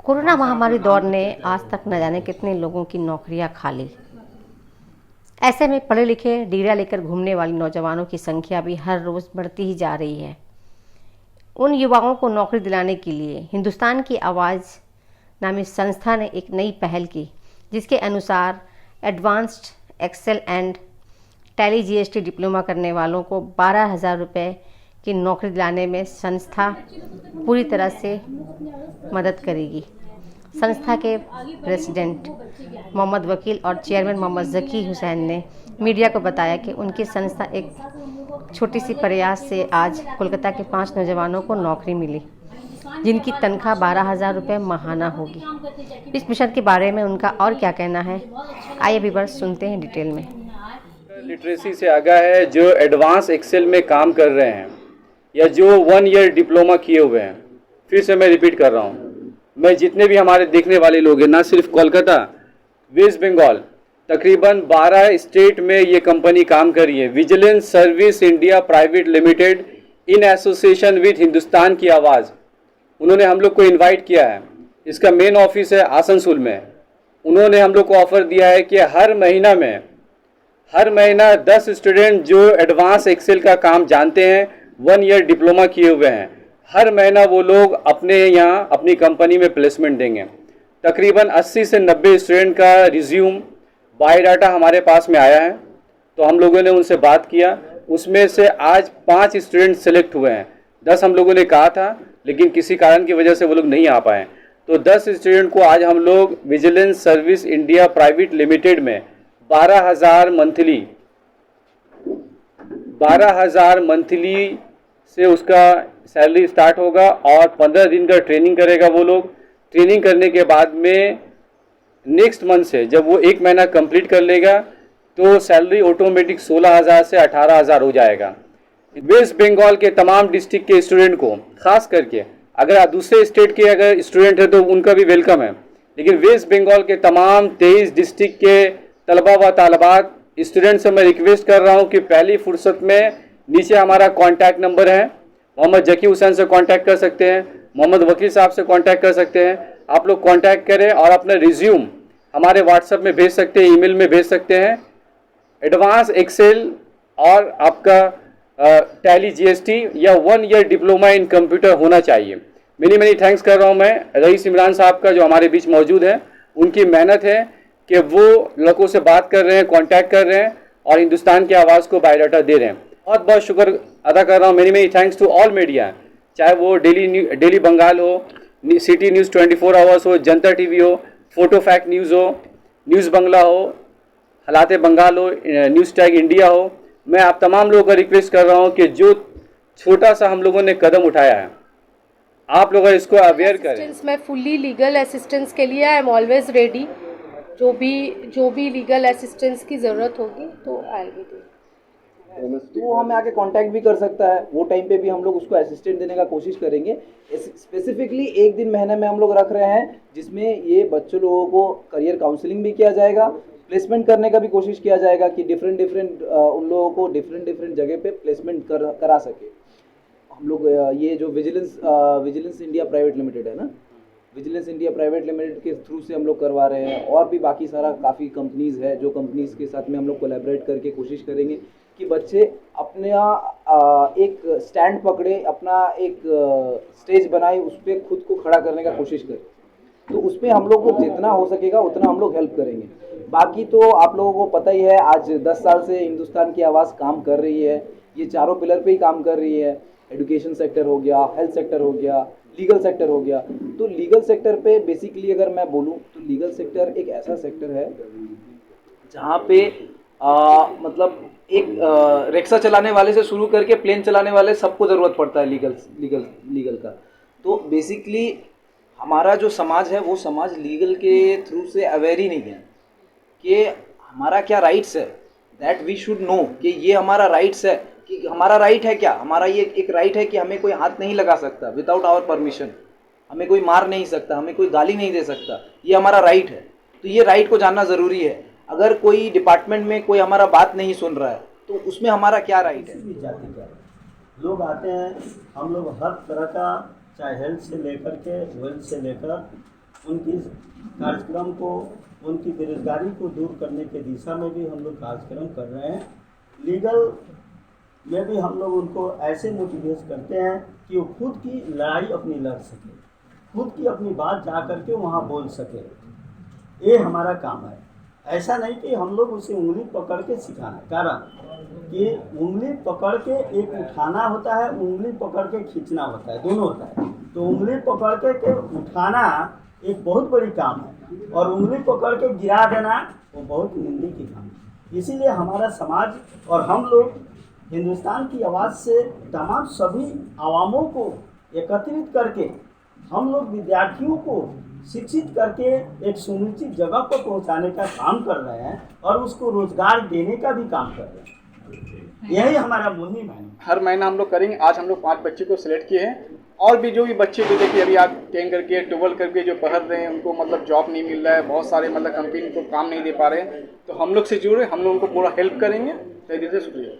Corona महामारी दौर ने आज तक न जाने कितने लोगों की नौकरियां खा ली। ऐसे में पढ़े लिखे डिग्रियां लेकर घूमने वाले नौजवानों की संख्या भी हर रोज़ बढ़ती ही जा रही है। उन युवाओं को नौकरी दिलाने के लिए हिंदुस्तान की आवाज़ नामी संस्था ने एक नई पहल की, जिसके अनुसार advanced Excel and Tally GST diploma करने वालों को 12,000 रुपये की नौकरी दिलाने में संस्था पूरी तरह से मदद करेगी। संस्था के प्रेसिडेंट मोहम्मद वकील और चेयरमैन मोहम्मद ज़की हुसैन ने मीडिया को बताया कि उनकी संस्था एक छोटी सी प्रयास से आज कोलकाता के 5 नौजवानों को नौकरी मिली, जिनकी तनख्वाह 12,000 रुपये माहाना होगी। इस मिशन के बारे में उनका और क्या कहना है, आइए विवरण सुनते हैं डिटेल में। लिटरेसी से आगाह है, जो एडवांस एक्सेल में काम कर रहे हैं या जो 1 ईयर डिप्लोमा किए हुए हैं। फिर से मैं रिपीट कर रहा हूँ, मैं जितने भी हमारे देखने वाले लोग हैं, ना सिर्फ कोलकाता, वेस्ट बंगाल, तकरीबन 12 स्टेट में ये कंपनी काम कर रही है। Vigilance service India private limited in association with Hindustan की आवाज़, उन्होंने हम लोग को इनवाइट किया है। इसका मेन ऑफिस है आसनसोल में। उन्होंने हम लोग को ऑफर दिया है कि हर महीना 10 स्टूडेंट जो एडवांस एक्सेल का काम जानते हैं, 1 ईयर डिप्लोमा किए हुए हैं, हर महीना वो लोग अपने यहाँ अपनी कंपनी में प्लेसमेंट देंगे। तकरीबन 80 से 90 स्टूडेंट का रिज्यूम बायोडाटा हमारे पास में आया है, तो हम लोगों ने उनसे बात किया। उसमें से आज 5 स्टूडेंट सेलेक्ट हुए हैं। 10 हम लोगों ने कहा था, लेकिन किसी कारण की वजह से वो लोग नहीं आ पाए। तो 10 स्टूडेंट को आज हम लोग vigilance service India private limited में 12,000 मंथली से उसका सैलरी स्टार्ट होगा और 15 दिन का ट्रेनिंग करेगा वो लोग। ट्रेनिंग करने के बाद में नेक्स्ट मंथ से जब वो 1 महीना कंप्लीट कर लेगा तो सैलरी ऑटोमेटिक 16,000 से 18,000 हो जाएगा। वेस्ट बंगाल के तमाम डिस्ट्रिक्ट के स्टूडेंट को, खास करके अगर दूसरे स्टेट के अगर स्टूडेंट है तो उनका भी वेलकम है, लेकिन वेस्ट बंगाल के तमाम 23 डिस्ट्रिक्ट के तलबा व तालबात स्टूडेंट से मैं रिक्वेस्ट कर रहा हूँ कि पहली फुर्सत में नीचे हमारा कॉन्टैक्ट नंबर है, मोहम्मद ज़की हुसैन से कांटेक्ट कर सकते हैं, मोहम्मद वकील साहब से कांटेक्ट कर सकते हैं। आप लोग कांटेक्ट करें और अपना रिज्यूम हमारे व्हाट्सएप में भेज सकते हैं, ईमेल में भेज सकते हैं। एडवांस एक्सेल और आपका टैली जीएसटी या 1 ईयर डिप्लोमा इन कंप्यूटर होना चाहिए। मेनी थैंक्स कर रहा हूँ मैं रईस इमरान साहब का, जो हमारे बीच मौजूद है। उनकी मेहनत है कि वो लड़कों से बात कर रहे हैं, कांटेक्ट कर रहे हैं और हिंदुस्तान की आवाज़ को बायोडाटा दे रहे हैं। बहुत बहुत शुक्र अदा कर रहा हूँ। Many thanks to all media, चाहे वो डेली बंगाल हो, सिटी न्यूज़ 24 आवर्स हो, जनता टीवी हो, फोटो फैक्ट न्यूज़ हो, न्यूज़ बंगला हो, हालाते बंगाल हो, न्यूज़ टैग इंडिया हो। मैं आप तमाम लोगों का रिक्वेस्ट कर रहा हूँ कि जो छोटा सा हम लोगों ने कदम उठाया है, आप लोग इसको अवेयर करें। मैं फुल्ली लीगल असिस्टेंस के लिए आई एम ऑलवेज रेडी। जो भी लीगल असिस्टेंस की ज़रूरत होगी तो आई विल बी। वो हमें आके कांटेक्ट भी कर सकता है, वो टाइम पे भी हम लोग उसको असिस्टेंट देने का कोशिश करेंगे। स्पेसिफिकली एक दिन महीने में हम लोग रख रहे हैं, जिसमें ये बच्चों लोगों को करियर काउंसलिंग भी किया जाएगा, प्लेसमेंट करने का भी कोशिश किया जाएगा कि डिफरेंट उन लोगों को डिफरेंट जगह पे प्लेसमेंट करा सके। हम लोग ये जो विजिलेंस इंडिया प्राइवेट लिमिटेड है ना, विजिलेंस इंडिया प्राइवेट लिमिटेड के थ्रू से हम लोग करवा रहे हैं। और भी बाकी सारा काफ़ी कंपनीज़ है, जो कंपनीज़ के साथ में हम लोग कोलैबोरेट करके कोशिश करेंगे कि बच्चे अपने एक स्टैंड पकड़े, अपना एक स्टेज बनाए, उस पर खुद को खड़ा करने का कोशिश करें। तो उस पर हम लोग को जितना हो सकेगा उतना हम लोग हेल्प करेंगे। बाकी तो आप लोगों को पता ही है, आज 10 साल से हिंदुस्तान की आवाज़ काम कर रही है। ये चारों पिलर पे ही काम कर रही है। एजुकेशन सेक्टर हो गया, हेल्थ सेक्टर हो गया, लीगल सेक्टर हो गया। तो लीगल सेक्टर पे बेसिकली अगर मैं बोलूँ तो लीगल सेक्टर एक ऐसा सेक्टर है जहाँ पे मतलब एक रिक्शा चलाने वाले से शुरू करके प्लेन चलाने वाले सबको ज़रूरत पड़ता है लीगल का। तो बेसिकली हमारा जो समाज है वो समाज लीगल के थ्रू से अवेयर ही नहीं है कि हमारा क्या राइट्स है। दैट वी शुड नो कि ये हमारा राइट्स है, कि हमारा राइट है क्या। हमारा ये एक राइट है कि हमें कोई हाथ नहीं लगा सकता विदाउट आवर परमिशन, हमें कोई मार नहीं सकता, हमें कोई गाली नहीं दे सकता। ये हमारा राइट है। तो ये राइट को जानना ज़रूरी है। अगर कोई डिपार्टमेंट में कोई हमारा बात नहीं सुन रहा है तो उसमें हमारा क्या राइट है। किसी भी जाति का लोग आते हैं, हम लोग हर तरह का, चाहे हेल्थ से लेकर के वेल्थ से लेकर उनकी कार्यक्रम को, उनकी बेरोजगारी को दूर करने के दिशा में भी हम लोग कार्यक्रम कर रहे हैं। लीगल में भी हम लोग उनको ऐसे मोटिवेट करते हैं कि वो खुद की लड़ाई अपनी लड़ सके, खुद की अपनी बात जा करके वहाँ बोल सके। ये हमारा काम है। ऐसा नहीं कि हम लोग उसे उंगली पकड़ के सिखाना, कारण कि उंगली पकड़ के एक उठाना होता है, उंगली पकड़ के खींचना होता है, दोनों होता है। तो उंगली पकड़ के उठाना एक बहुत बड़ी काम है, और उंगली पकड़ के गिरा देना वो बहुत निंदनीय की काम है। इसीलिए हमारा समाज और हम लोग हिंदुस्तान की आवाज़ से तमाम सभी आवामों को एकत्रित करके हम लोग विद्यार्थियों को शिक्षित करके एक सुनिश्चित जगह पर पहुंचाने का काम कर रहे हैं, और उसको रोजगार देने का भी काम कर रहे हैं। यही हमारा मुहिम है। हर महीना हम लोग करेंगे। आज हम लोग 5 बच्चे को सिलेक्ट किए हैं, और भी जो भी बच्चे जो देखिए अभी आप 10 करके 12 करके जो पढ़ रहे हैं उनको मतलब जॉब नहीं मिल रहा है, बहुत सारे मतलब कंपनी को काम नहीं दे पा रहे हैं, तो हम लोग से जुड़े, हम लोग उनको पूरा हेल्प करेंगे। तहे दिल से शुक्रिया।